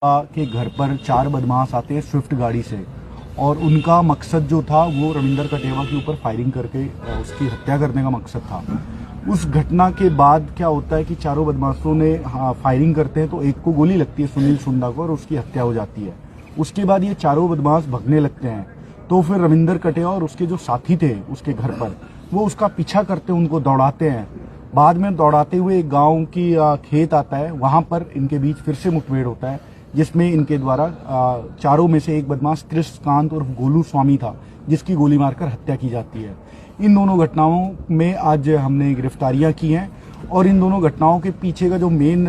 के घर पर 4 बदमाश आते हैं स्विफ्ट गाड़ी से और उनका मकसद जो था वो रविंदर कटेवा के ऊपर फायरिंग करके उसकी हत्या करने का मकसद था। उस घटना के बाद क्या होता है कि चारों बदमाशों ने फायरिंग करते हैं तो एक को गोली लगती है सुनील सुंडा को और उसकी हत्या हो जाती है। उसके बाद ये चारों बदमाश भगने लगते हैं तो फिर रविंदर कटेवा और उसके जो साथी थे उसके घर पर वो उसका पीछा करते हैं, उनको दौड़ाते हैं। बाद में दौड़ाते हुए एक गाँव की खेत आता है, वहां पर इनके बीच फिर से मुठभेड़ होता है जिसमें इनके द्वारा चारों में से एक बदमाश कृष्णकांत और गोलू स्वामी था जिसकी गोली मारकर हत्या की जाती है। इन दोनों घटनाओं में आज हमने गिरफ्तारियां की हैं और इन दोनों घटनाओं के पीछे का जो मेन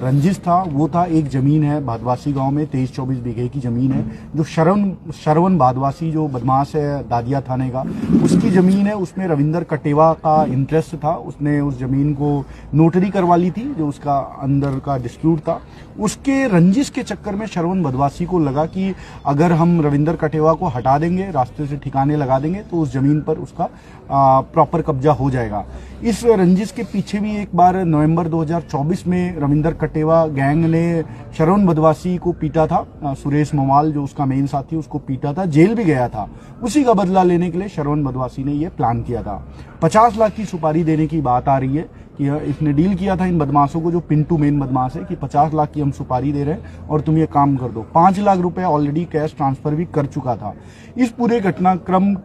रंजिश था वो था एक जमीन है भादवासी गांव में 23-24 बीघे की जमीन है जो श्रवण भादवासी जो बदमाश है दादिया थाने का उसकी जमीन है। उसमें रविंदर कटेवा का इंटरेस्ट था, उसने उस जमीन को नोटरी करवा ली थी जो उसका अंदर का डिस्प्यूट था। उसके रंजिश के चक्कर में श्रवण भादवासी को लगा कि अगर हम रविंदर कटेवा को हटा देंगे, रास्ते से ठिकाने लगा देंगे तो उस जमीन पर उसका प्रॉपर कब्जा हो जाएगा। इस रंजिश के पीछे भी एक बार नवंबर 2024 में रविंदर कटेवा गैंग ने श्रवण भादवासी को पीटा था, सुरेश मवाल जो उसका मेन साथी उसको पीटा था, जेल भी गया था। उसी का बदला लेने के लिए श्रवण भादवासी ने यह प्लान किया था। 50 लाख की सुपारी देने की बात आ रही है कि इसने डील किया था इन बदमाशों को, जो पिंटू मेन बदमाश है, कि 50 लाख की हम सुपारी दे रहे हैं और तुम ये काम कर दो। 5 लाख रुपए ऑलरेडी कैश ट्रांसफर भी कर चुका था। इस पूरे घटनाक्रम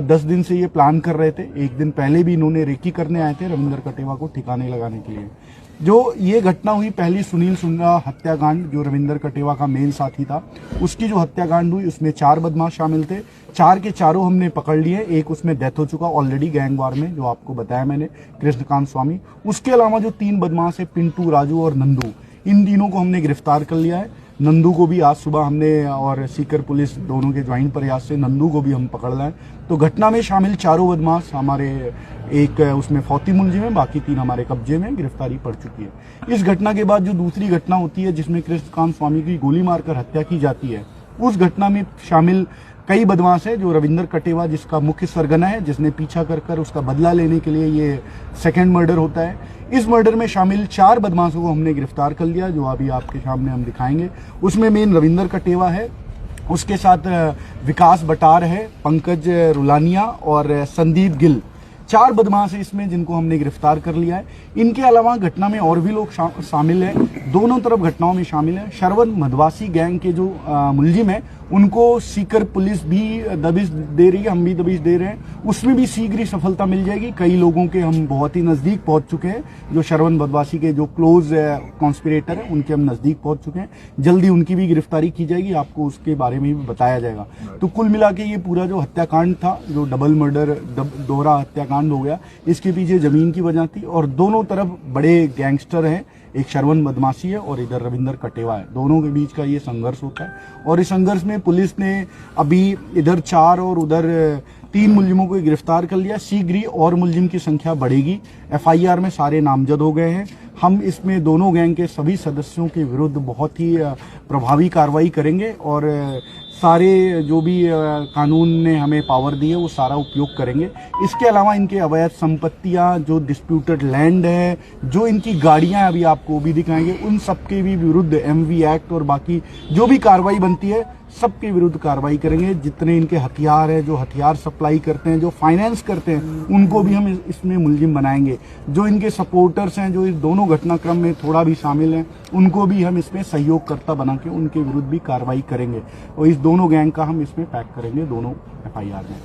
10 दिन से ये प्लान कर रहे थे। एक दिन पहले भी इन्होंने रेकी करने आए थे रविंदर कटेवा को ठिकाने लगाने के लिए। जो ये घटना हुई पहली सुनील सुंडा हत्याकांड, जो रविंदर कटेवा का मेन साथी था, उसकी जो हत्याकांड हुई उसमें 4 बदमाश शामिल थे। 4 के चारों हमने पकड़ लिए, एक उसमें डेथ हो चुका ऑलरेडी गैंगवार में, जो आपको बताया मैंने, कृष्णकांत स्वामी। उसके अलावा जो 3 बदमाश है पिंटू, राजू और नंदू, इन तीनों को हमने गिरफ्तार कर लिया है। नंदू को भी आज सुबह हमने और सीकर पुलिस दोनों के ज्वाइंट प्रयास से नंदू को भी हम पकड़ लाए। तो घटना में शामिल चारों बदमाश हमारे एक उसमें फौती मुलजिम है, बाकी 3 हमारे कब्जे में, गिरफ्तारी पड़ चुकी है। इस घटना के बाद जो दूसरी घटना होती है जिसमें कृष्णकांत स्वामी की गोली मारकर हत्या की जाती है, उस घटना में शामिल कई बदमाश है। जो रविंदर कटेवा जिसका मुख्य सरगना है, जिसने पीछा कर उसका बदला लेने के लिए ये सेकंड मर्डर होता है। इस मर्डर में शामिल 4 बदमाशों को हमने गिरफ्तार कर लिया, जो अभी आपके सामने हम दिखाएंगे। उसमें मेन रविंदर कटेवा है, उसके साथ विकास बटार है, पंकज रुलानिया और संदीप गिल। 4 बदमाश है इसमें जिनको हमने गिरफ्तार कर लिया है। इनके अलावा घटना में और भी लोग शामिल हैं, दोनों तरफ घटनाओं में शामिल है। श्रवण भादवासी गैंग के जो मुलजिम है उनको सीकर पुलिस भी दबिश दे रही है, हम भी दबिश दे रहे हैं। उसमें भी शीघ्र ही सफलता मिल जाएगी। कई लोगों के हम बहुत ही नजदीक पहुंच चुके हैं, जो श्रवण भादवासी के जो क्लोज कॉन्स्पिरेटर है उनके हम नजदीक पहुंच चुके हैं। जल्दी उनकी भी गिरफ्तारी की जाएगी, आपको उसके बारे में भी बताया जाएगा। तो कुल मिला के ये पूरा जो हत्याकांड था, जो डबल मर्डर दोहरा हत्याकांड हो गया, इसके पीछे जमीन की वजह थी और दोनों तरफ बड़े गैंगस्टर हैं। एक श्रवण बदमाशी है और इधर रविंदर कटेवा है, दोनों के बीच का ये संघर्ष होता है। और इस संघर्ष में पुलिस ने अभी इधर 4 और उधर 3 मुलजिमों को गिरफ्तार कर लिया। शीघ्र ही और मुलजिम की संख्या बढ़ेगी। FIR में सारे नामजद हो गए हैं। हम इसमें दोनों गैंग के सभी सदस्यों के विरुद्ध बहुत ही प्रभावी कार्रवाई करेंगे और सारे जो भी कानून ने हमें पावर दी है वो सारा उपयोग करेंगे। इसके अलावा इनके अवैध संपत्तियां, जो डिस्प्यूटेड लैंड है, जो इनकी गाड़ियां अभी आपको भी दिखाएंगे, उन सबके भी विरुद्ध MV एक्ट और बाकी जो भी कार्रवाई बनती है सबके विरुद्ध कार्रवाई करेंगे। जितने इनके हथियार है, जो हथियार सप्लाई करते हैं, जो फाइनेंस करते हैं, उनको भी हम इसमें मुलजिम बनाएंगे। जो इनके सपोर्टर्स हैं, जो इस दोनों घटनाक्रम में थोड़ा भी शामिल हैं, उनको भी हम इसमें सहयोगकर्ता बना के उनके विरुद्ध भी कार्रवाई करेंगे और इस दोनों गैंग का हम इसमें पैक करेंगे दोनों FIR में।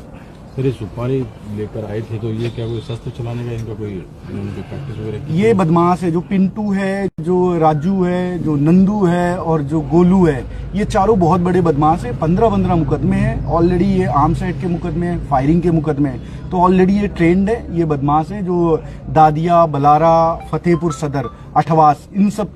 सर ये सुपारी लेकर आए थे तो ये क्या कोई शस्त्र चलाने का इनका कोई प्रैक्टिस वगैरह? ये बदमाश है, जो पिंटू है, जो राजू है, जो नंदू है और जो गोलू है, ये चारों बहुत बड़े बदमाश है। 15 मुकदमे हैं ऑलरेडी। ये आर्म्स एक्ट के मुकदमे हैं, फायरिंग के मुकदमे हैं, तो ऑलरेडी ये ट्रेंड है। ये बदमाश है जो दादिया, बलारा, फतेहपुर सदर, अठवास, इन सब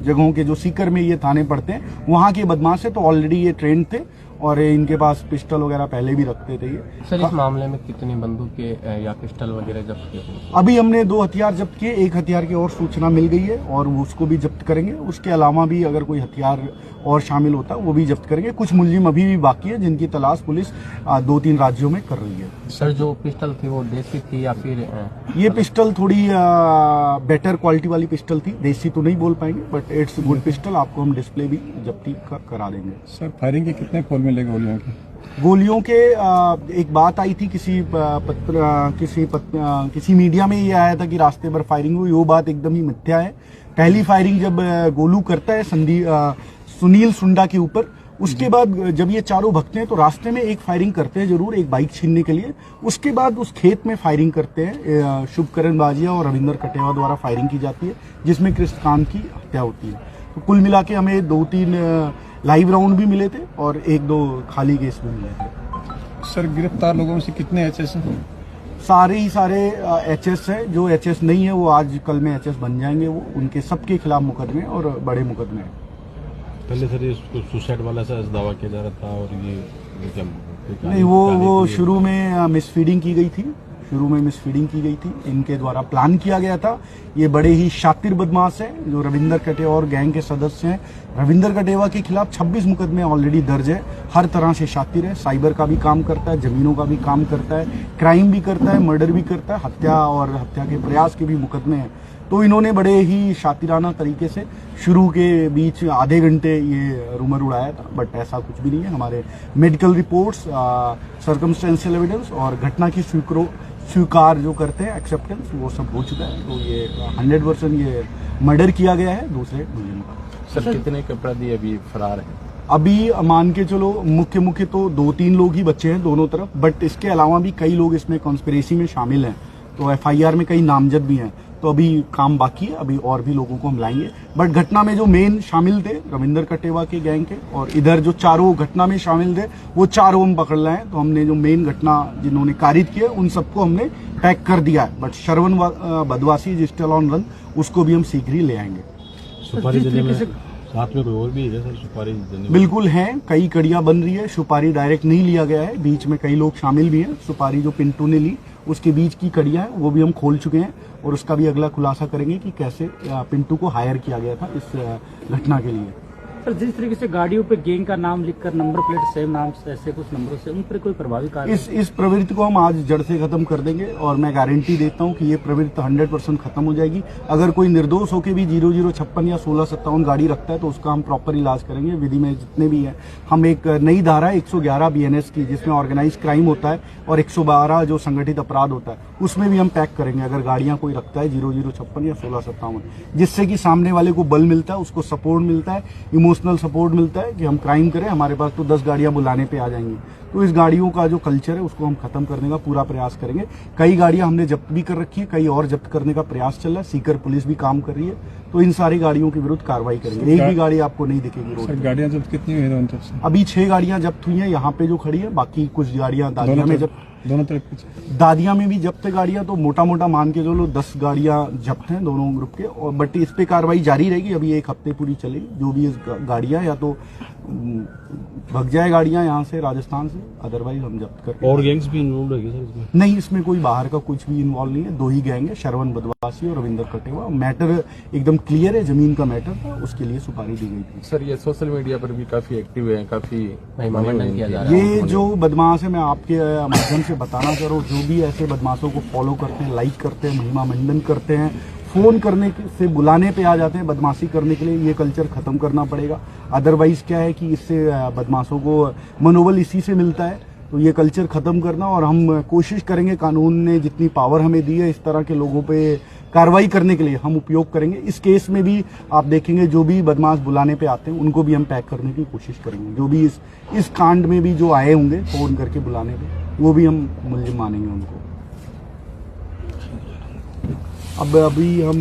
जगहों के, जो सीकर में ये थाने पड़ते हैं, वहां के बदमाश है। तो ऑलरेडी ये ट्रेंड थे और इनके पास पिस्टल वगैरह पहले भी रखते थे ये। सर इस मामले में कितनी बंदूकें या पिस्टल वगैरह जब्त किए? अभी हमने 2 हथियार जब्त किए, 1 हथियार की और सूचना मिल गई है और उसको भी जब्त करेंगे। उसके अलावा भी अगर कोई हथियार और शामिल होता है वो भी जब्त करेंगे। कुछ मुलजिम अभी भी बाकी है जिनकी तलाश पुलिस 2-3 राज्यों में कर रही है। सर जो पिस्टल थी वो देसी थी या फिर ये पिस्टल थोड़ी बेटर क्वालिटी वाली पिस्टल थी, देसी तो नहीं बोल पाएंगे बट इट्स गुड पिस्टल। आपको हम डिस्प्ले भी जब्ती करा देंगे। सर फायरिंग के कितने पोल मिले गोलियों के? गोलियों के एक बात आई थी किसी मीडिया में ये आया था कि रास्ते पर फायरिंग हुई, वो बात एकदम ही मिथ्या है। पहली फायरिंग जब गोलू करता है सुनील सुंडा के ऊपर, उसके बाद जब ये चारों भगते हैं तो रास्ते में एक फायरिंग करते हैं जरूर, एक बाइक छीनने के लिए। उसके बाद उस खेत में फायरिंग करते हैं। शुभकरण बाजिया और रविंदर कटेवा द्वारा फायरिंग की जाती है जिसमें कृष्णकांत की हत्या होती है। तो कुल मिला के हमें 2-3 लाइव राउंड भी मिले थे और 1-2 खाली केस भी मिले थे। सर गिरफ्तार लोगों में से कितने एचएस हैं? सारे ही सारे एचएस हैं। जो एचएस नहीं है वो आज कल में एचएस बन जाएंगे। वो उनके सबके खिलाफ मुकदमे और बड़े मुकदमे हैं। पहले सर ये सुसाइड वाला सा दावा किया जा रहा था और ये क्या नहीं, वो शुरू में मिसफीडिंग की गई थी। इनके द्वारा प्लान किया गया था। ये बड़े ही शातिर बदमाश हैं जो रविंदर कटेवा और गैंग के सदस्य हैं। रविंदर कटेवा के खिलाफ 26 मुकदमे ऑलरेडी दर्ज है। हर तरह से शातिर है, साइबर का भी काम करता है, जमीनों का भी काम करता है, क्राइम भी करता है, मर्डर भी करता है, हत्या और हत्या के प्रयास के भी मुकदमे हैं। तो इन्होंने बड़े ही शातिराना तरीके से शुरू के बीच आधे घंटे ये रूमर उड़ाया था बट ऐसा कुछ भी नहीं है। हमारे मेडिकल रिपोर्ट्स, सर्कमस्टेंशियल एविडेंस और घटना की स्वीकार जो करते हैं एक्सेप्टेंस, वो सब हो चुका है। तो ये 100% ये मर्डर किया गया है दूसरे मुलजिम का। सर कितने के अपराधी अभी फरार है? अभी मान के चलो मुख्य तो 2-3 लोग ही बचे हैं दोनों तरफ, बट इसके अलावा भी कई लोग इसमें कॉन्स्पिरेसी में शामिल हैं। तो एफआईआर में कई नामजद भी हैं। तो अभी काम बाकी है, अभी और भी लोगों को हम लाएंगे। बट घटना में जो मेन शामिल थे रविंदर कटेवा के गैंग के, और इधर जो चारों घटना में शामिल थे वो चारों हम पकड़ लाए हैं। तो हमने जो मेन घटना जिन्होंने कारित किया उन सबको हमने पैक कर दिया है। But Shravan Badwasi is still on run, उसको भी हम शीघ्र ही ले आएंगे। सुपारी देने में साथ में कोई और भी है सर? सुपारी देने में बिल्कुल है, कई कड़ियां बन रही है। सुपारी डायरेक्ट नहीं लिया गया है, बीच में कई लोग शामिल भी हैं। सुपारी जो पिंटू ने ली उसके बीच की कड़ियां हैं वो भी हम खोल चुके हैं और उसका भी अगला खुलासा करेंगे कि कैसे पिंटू को हायर किया गया था इस घटना के लिए। सर जिस तरीके से गाड़ियों पे गैंग का नाम लिखकर नंबर प्लेट सेम नाम से ऐसे कुछ नंबरों से उन पर कोई प्रभावी कार्य इस प्रवृत्ति को हम आज जड़ से खत्म कर देंगे और मैं गारंटी देता हूं कि ये प्रवृत्ति 100% खत्म हो जाएगी। अगर कोई निर्दोष होकर भी 0056 या 1657 गाड़ी रखता है तो उसका हम प्रॉपर इलाज करेंगे। विधि में जितने भी है हम एक नई धारा 111 BNS की जिसमें ऑर्गेनाइज क्राइम होता है और 112 जो संगठित अपराध होता है उसमें भी हम पैक करेंगे अगर गाड़ियां कोई रखता है 0056 या 1657, जिससे कि सामने वाले को बल मिलता है, उसको सपोर्ट मिलता है, इमोशनल सपोर्ट मिलता है कि हम क्राइम करें, हमारे पास तो 10 गाड़ियां बुलाने पे आ जाएंगी। तो इस गाड़ियों का जो कल्चर है उसको हम खत्म करने का पूरा प्रयास करेंगे। कई गाड़ियां हमने जब्त भी कर रखी है, कई और जब्त करने का प्रयास चल रहा है। सीकर पुलिस भी काम कर रही है। तो इन सारी गाड़ियों के विरुद्ध कार्रवाई करेंगे। एक भी गाड़ी आपको नहीं दिखेगी रोड पे। गाड़ियां जब्त कितनी हुई दोनों तरफ से? अभी 6 गाड़ियां जब्त हुई हैं यहाँ पे जो खड़ी है, बाकी कुछ गाड़ियां दादिया में जब्त, दोनों तरफ कुछ दादिया में भी जब्त है गाड़ियां। तो मोटा मोटा मान के चलो 10 गाड़ियां जब्त हैं दोनों ग्रुप के। और बट इस पे कार्रवाई जारी रहेगी, अभी 1 हफ्ते पूरी चलेगी। जो भी इस गाड़ियां या तो भग जाए गाड़ियां यहाँ से राजस्थान से, अदरवाइज हम जब्त करके। और गैंग्स भी इन्वॉल्व है सर इसमें? नहीं, इसमें कोई बाहर का कुछ भी इन्वॉल्व नहीं है। 2 ही गैंग है, श्रवण बदवासी और रविंदर कटेवा। मैटर एकदम क्लियर है, जमीन का मैटर था, उसके लिए सुपारी दी गई थी। सर ये सोशल मीडिया पर भी काफी एक्टिव है, काफी महिमामंडन किया जा रहा है। ये जो बदमाश है, मैं आपके माध्यम से बताना चाह रहा हूँ, जो भी ऐसे बदमाशों को फॉलो करते हैं, लाइक करते हैं, महिमा मंडन करते हैं, फोन करने से बुलाने पे आ जाते हैं बदमाशी करने के लिए, ये कल्चर खत्म करना पड़ेगा। अदरवाइज क्या है कि इससे बदमाशों को मनोबल इसी से मिलता है। तो ये कल्चर खत्म करना, और हम कोशिश करेंगे, कानून ने जितनी पावर हमें दी है इस तरह के लोगों पे कार्रवाई करने के लिए हम उपयोग करेंगे। इस केस में भी आप देखेंगे जो भी बदमाश बुलाने पे आते हैं उनको भी हम पैक करने की कोशिश करेंगे। जो भी इस कांड में भी जो आए होंगे फोन करके बुलाने पे, वो भी हम मुलजिम मानेंगे उनको। अब अभी हम